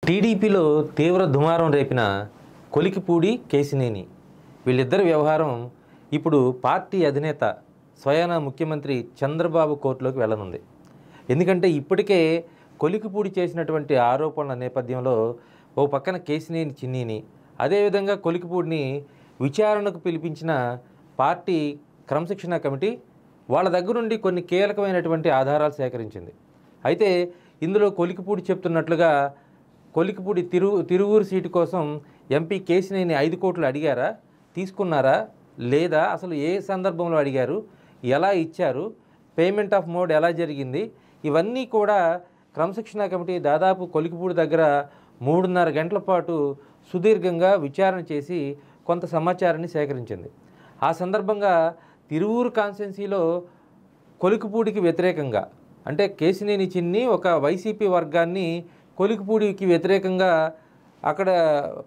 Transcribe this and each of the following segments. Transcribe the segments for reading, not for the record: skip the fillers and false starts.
టీడీపీలో తీవ్ర దుమారం రేపిన కొలికిపూడి కేశినేని వీళ్ళిద్దరి వ్యవహారం ఇప్పుడు పార్టీ అధినేత స్వయాన ముఖ్యమంత్రి చంద్రబాబు కోర్టులోకి వెళ్ళనుంది. ఎందుకంటే ఇప్పటికే కొలికిపూడి చేసినటువంటి ఆరోపణల నేపథ్యంలో ఓ పక్కన కేశినేని చిన్నీని, అదేవిధంగా కొలికిపూడిని విచారణకు పిలిపించిన పార్టీ క్రమశిక్షణ కమిటీ వాళ్ళ దగ్గర నుండి కొన్ని కీలకమైనటువంటి ఆధారాలు సేకరించింది. అయితే ఇందులో కొలికిపూడి చెప్తున్నట్లుగా కొలికిపూడి తిరువూరు సీటు కోసం ఎంపీ కేశినేని 5 కోట్లు అడిగారా, తీసుకున్నారా లేదా, అసలు ఏ సందర్భంలో అడిగారు, ఎలా ఇచ్చారు, పేమెంట్ ఆఫ్ మోడ్ ఎలా జరిగింది, ఇవన్నీ కూడా క్రమశిక్షణ కమిటీ దాదాపు కొలికిపూడి దగ్గర 3.5 గంటల పాటు సుదీర్ఘంగా విచారణ చేసి కొంత సమాచారాన్ని సేకరించింది. ఆ సందర్భంగా తిరువూరు కాన్స్టిట్యున్సీలో కొలికిపూడికి వ్యతిరేకంగా, అంటే కేశినేని చిన్ని ఒక వైసీపీ వర్గాన్ని కొలికిపూడికి వ్యతిరేకంగా అక్కడ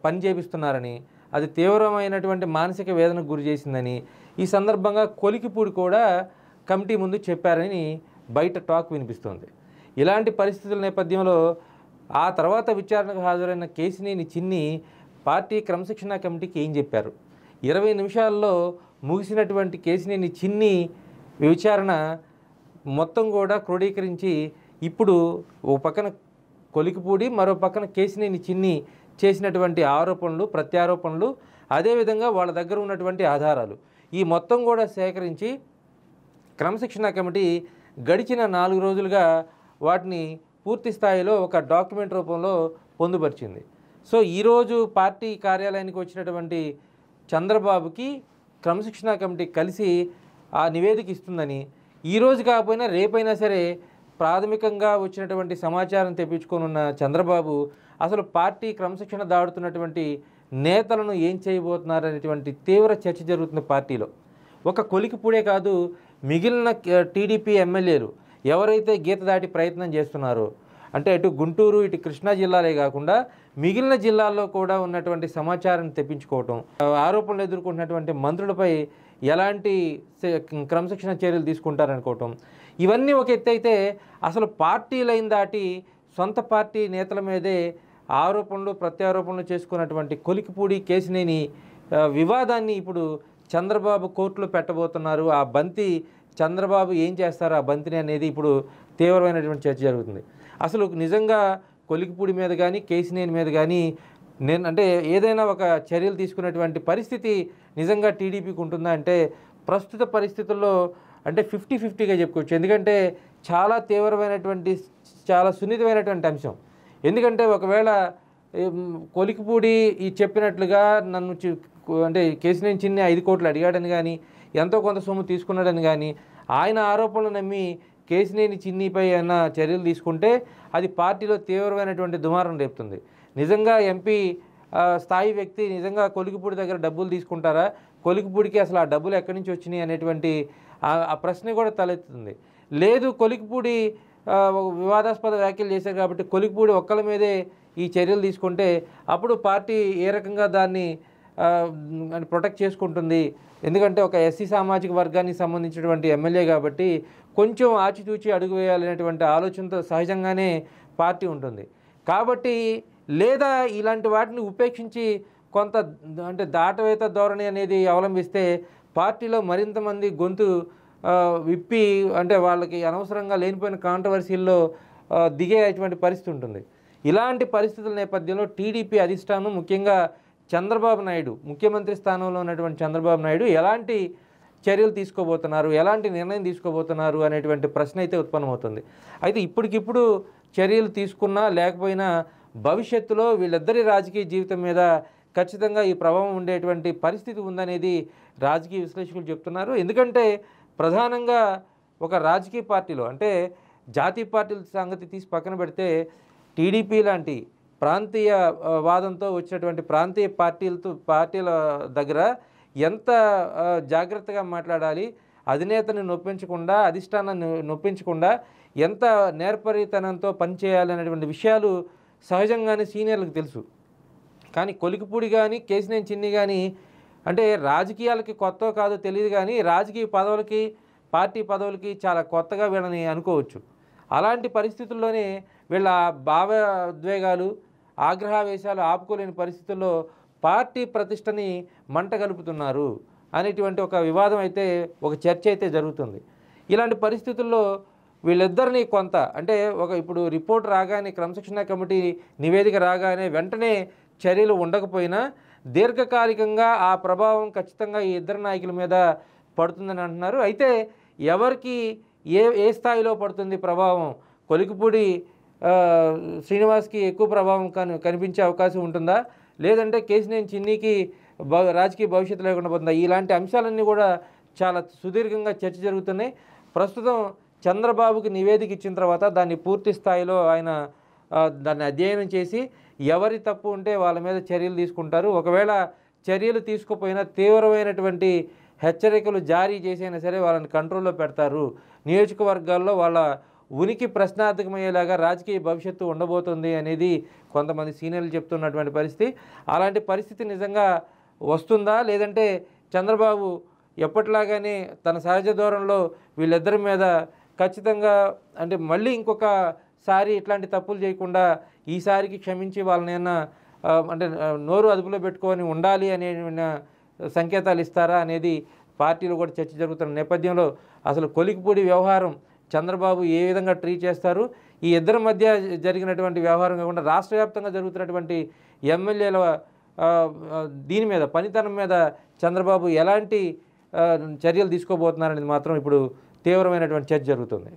పని చేపిస్తున్నారని, అది తీవ్రమైనటువంటి మానసిక వేదనకు గురి చేసిందని ఈ సందర్భంగా కొలికిపూడి కూడా కమిటీ ముందు చెప్పారని బయట టాక్ వినిపిస్తుంది. ఇలాంటి పరిస్థితుల నేపథ్యంలో ఆ తర్వాత విచారణకు హాజరైన కేశినేని చిన్ని పార్టీ క్రమశిక్షణ కమిటీకి ఏం చెప్పారు, 20 నిమిషాల్లో ముగిసినటువంటి కేశినేని చిన్ని విచారణ మొత్తం కూడా క్రోడీకరించి ఇప్పుడు ఓ పక్కన కొలికిపూడి, మరో పక్కన కేశినేని చిన్ని చేసినటువంటి ఆరోపణలు, ప్రత్యారోపణలు, అదేవిధంగా వాళ్ళ దగ్గర ఉన్నటువంటి ఆధారాలు ఈ మొత్తం కూడా సేకరించి క్రమశిక్షణ కమిటీ గడిచిన 4 రోజులుగా వాటిని పూర్తి స్థాయిలో ఒక డాక్యుమెంట్ రూపంలో పొందుపరిచింది. సో ఈరోజు పార్టీ కార్యాలయానికి వచ్చినటువంటి చంద్రబాబుకి క్రమశిక్షణ కమిటీ కలిసి ఆ నివేదిక ఇస్తుందని, ఈరోజు కాకపోయినా రేపైనా సరే ప్రాథమికంగా వచ్చినటువంటి సమాచారం తెప్పించుకోనున్న చంద్రబాబు అసలు పార్టీ క్రమశిక్షణ దాడుతున్నటువంటి నేతలను ఏం చేయబోతున్నారనేటువంటి తీవ్ర చర్చ జరుగుతుంది పార్టీలో. ఒక కొలికిపూడే కాదు, మిగిలిన టీడీపీ ఎమ్మెల్యేలు ఎవరైతే గీత దాటి ప్రయత్నం చేస్తున్నారో, అంటే అటు గుంటూరు, ఇటు కృష్ణా జిల్లాలే కాకుండా మిగిలిన జిల్లాల్లో కూడా ఉన్నటువంటి సమాచారాన్ని తెప్పించుకోవటం, ఆరోపణలు ఎదుర్కొంటున్నటువంటి మంత్రులపై ఎలాంటి క్రమశిక్షణ చర్యలు తీసుకుంటారనుకోవటం, ఇవన్నీ ఒక ఎత్తు అయితే అసలు పార్టీ లైన్ దాటి సొంత పార్టీ నేతల మీదే ఆరోపణలు ప్రత్యారోపణలు చేసుకున్నటువంటి కొలికిపూడి కేశినేని వివాదాన్ని ఇప్పుడు చంద్రబాబు కోర్టులో పెట్టబోతున్నారు. ఆ బంతి చంద్రబాబు ఏం చేస్తారు ఆ బంతిని అనేది ఇప్పుడు తీవ్రమైనటువంటి చర్చ జరుగుతుంది. అసలు నిజంగా కొలికిపూడి మీద కానీ కేశినేని మీద కానీ అంటే ఏదైనా ఒక చర్యలు తీసుకునేటువంటి పరిస్థితి నిజంగా టీడీపీకి ఉంటుందా అంటే ప్రస్తుత పరిస్థితుల్లో అంటే 50-50గా చెప్పుకోవచ్చు. ఎందుకంటే చాలా తీవ్రమైనటువంటి, చాలా సున్నితమైనటువంటి అంశం. ఎందుకంటే ఒకవేళ కొలికిపూడి ఈ చెప్పినట్లుగా నన్ను అంటే కేశినేని చిన్ని 5 కోట్లు అడిగాడని కానీ, ఎంతో కొంత సొమ్ము తీసుకున్నాడని కానీ, ఆయన ఆరోపణలు నమ్మి కేశినేని చిన్నిపై ఏమైనా చర్యలు తీసుకుంటే అది పార్టీలో తీవ్రమైనటువంటి దుమారం రేపుతుంది. నిజంగా ఎంపీ స్థాయి వ్యక్తి నిజంగా కొలికిపూడి దగ్గర డబ్బులు తీసుకుంటారా, కొలికిపూడికి అసలు ఆ డబ్బులు ఎక్కడి నుంచి వచ్చినాయి అనేటువంటి ఆ ప్రశ్న కూడా తలెత్తుతుంది. లేదు, కొలికిపూడి వివాదాస్పద వ్యాఖ్యలు చేశారు కాబట్టి కొలికిపూడి ఒక్కళ్ళ మీదే ఈ చర్యలు తీసుకుంటే అప్పుడు పార్టీ ఏ రకంగా దాన్ని ప్రొటెక్ట్ చేసుకుంటుంది. ఎందుకంటే ఒక ఎస్సీ సామాజిక వర్గానికి సంబంధించినటువంటి ఎమ్మెల్యే కాబట్టి కొంచెం ఆచితూచి అడుగు వేయాలనేటువంటి ఆలోచనతో సహజంగానే పార్టీ ఉంటుంది. కాబట్టి లేదా ఇలాంటి వాటిని ఉపేక్షించి కొంత అంటే దాటవేత ధోరణి అనేది అవలంబిస్తే పార్టీలో మరింత మంది గొంతు విప్పి అంటే వాళ్ళకి అనవసరంగా లేనిపోయిన కాంట్రవర్సీల్లో దిగేటువంటి పరిస్థితి ఉంటుంది. ఇలాంటి పరిస్థితుల నేపథ్యంలో టీడీపీ అధిష్టానం, ముఖ్యంగా చంద్రబాబు నాయుడు, ముఖ్యమంత్రి స్థానంలో ఉన్నటువంటి చంద్రబాబు నాయుడు ఎలాంటి చర్యలు తీసుకోబోతున్నారు, ఎలాంటి నిర్ణయం తీసుకోబోతున్నారు అనేటువంటి ప్రశ్న అయితే ఉత్పన్నమవుతుంది. అయితే ఇప్పటికిప్పుడు చర్యలు తీసుకున్నా లేకపోయినా భవిష్యత్తులో వీళ్ళిద్దరి రాజకీయ జీవితం మీద ఖచ్చితంగా ఈ ప్రభావం ఉండేటువంటి పరిస్థితి ఉందనేది రాజకీయ విశ్లేషకులు చెప్తున్నారు. ఎందుకంటే ప్రధానంగా ఒక రాజకీయ పార్టీలో, అంటే జాతీయ పార్టీల సంగతి తీసి పక్కన పెడితే టీడీపీ లాంటి ప్రాంతీయ వాదంతో వచ్చినటువంటి ప్రాంతీయ పార్టీల దగ్గర ఎంత జాగ్రత్తగా మాట్లాడాలి, అధినేతని నొప్పించకుండా, అధిష్టానాన్ని నొప్పించకుండా ఎంత నేర్పరితనంతో పనిచేయాలి అనేటువంటి విషయాలు సహజంగానే సీనియర్లకు తెలుసు. కానీ కొలికిపూడి కానీ కేశినేని చిన్ని కానీ అంటే రాజకీయాలకి కొత్త కాదో తెలియదు కానీ రాజకీయ పదవులకి, పార్టీ పదవులకి చాలా కొత్తగా వీళ్ళని అనుకోవచ్చు. అలాంటి పరిస్థితుల్లోనే వీళ్ళ భావోద్వేగాలు, ఆగ్రహావేశాలు ఆపుకోలేని పరిస్థితుల్లో పార్టీ ప్రతిష్టని మంట కలుపుతున్నారు అనేటువంటి ఒక వివాదం అయితే, ఒక చర్చ అయితే జరుగుతుంది. ఇలాంటి పరిస్థితుల్లో వీళ్ళిద్దరినీ కొంత అంటే ఇప్పుడు రిపోర్ట్ రాగానే, క్రమశిక్షణ కమిటీ నివేదిక రాగానే వెంటనే చర్యలు ఉండకపోయినా దీర్ఘకాలికంగా ఆ ప్రభావం ఖచ్చితంగా ఈ ఇద్దరు నాయకుల మీద పడుతుందని అంటున్నారు. అయితే ఎవరికి ఏ స్థాయిలో పడుతుంది ప్రభావం? కొలికిపూడి శ్రీనివాస్కి ఎక్కువ ప్రభావం కనిపించే అవకాశం ఉంటుందా, లేదంటే కేశినేని చిన్నికి రాజకీయ భవిష్యత్తు లేకుండా పోతుందా? ఇలాంటి అంశాలన్నీ కూడా చాలా సుదీర్ఘంగా చర్చ జరుగుతున్నాయి. ప్రస్తుతం చంద్రబాబుకి నివేదిక ఇచ్చిన తర్వాత దాన్ని పూర్తి స్థాయిలో ఆయన దాన్ని అధ్యయనం చేసి ఎవరి తప్పు ఉంటే వాళ్ళ మీద చర్యలు తీసుకుంటారు. ఒకవేళ చర్యలు తీసుకోపోయినా తీవ్రమైనటువంటి హెచ్చరికలు జారీ చేసైనా సరే వాళ్ళని కంట్రోల్లో పెడతారు. నియోజకవర్గాల్లో వాళ్ళ ఉనికి ప్రశ్నార్థకమయ్యేలాగా రాజకీయ భవిష్యత్తు ఉండబోతుంది అనేది కొంతమంది సీనియర్లు చెప్తున్నటువంటి పరిస్థితి. అలాంటి పరిస్థితి నిజంగా వస్తుందా, లేదంటే చంద్రబాబు ఎప్పటిలాగానే తన సహజ ధోరణిలో వీళ్ళిద్దరి మీద ఖచ్చితంగా అంటే మళ్ళీ ఇంకొకసారి ఇట్లాంటి తప్పులు చేయకుండా ఈసారికి క్షమించి వాళ్ళనైనా అంటే నోరు అదుపులో పెట్టుకొని ఉండాలి అనే సంకేతాలు ఇస్తారా అనేది పార్టీలో కూడా చర్చ జరుగుతున్న నేపథ్యంలో అసలు కొలికిపూడి వ్యవహారం చంద్రబాబు ఏ విధంగా ట్రీట్ చేస్తారు, ఈ ఇద్దరి మధ్య జరిగినటువంటి వ్యవహారం కాకుండా రాష్ట్ర వ్యాప్తంగా జరుగుతున్నటువంటి ఎమ్మెల్యేల దీని మీద, పనితనం మీద చంద్రబాబు ఎలాంటి చర్యలు తీసుకోబోతున్నారనేది మాత్రం ఇప్పుడు తీవ్రమైనటువంటి చర్చ జరుగుతుంది.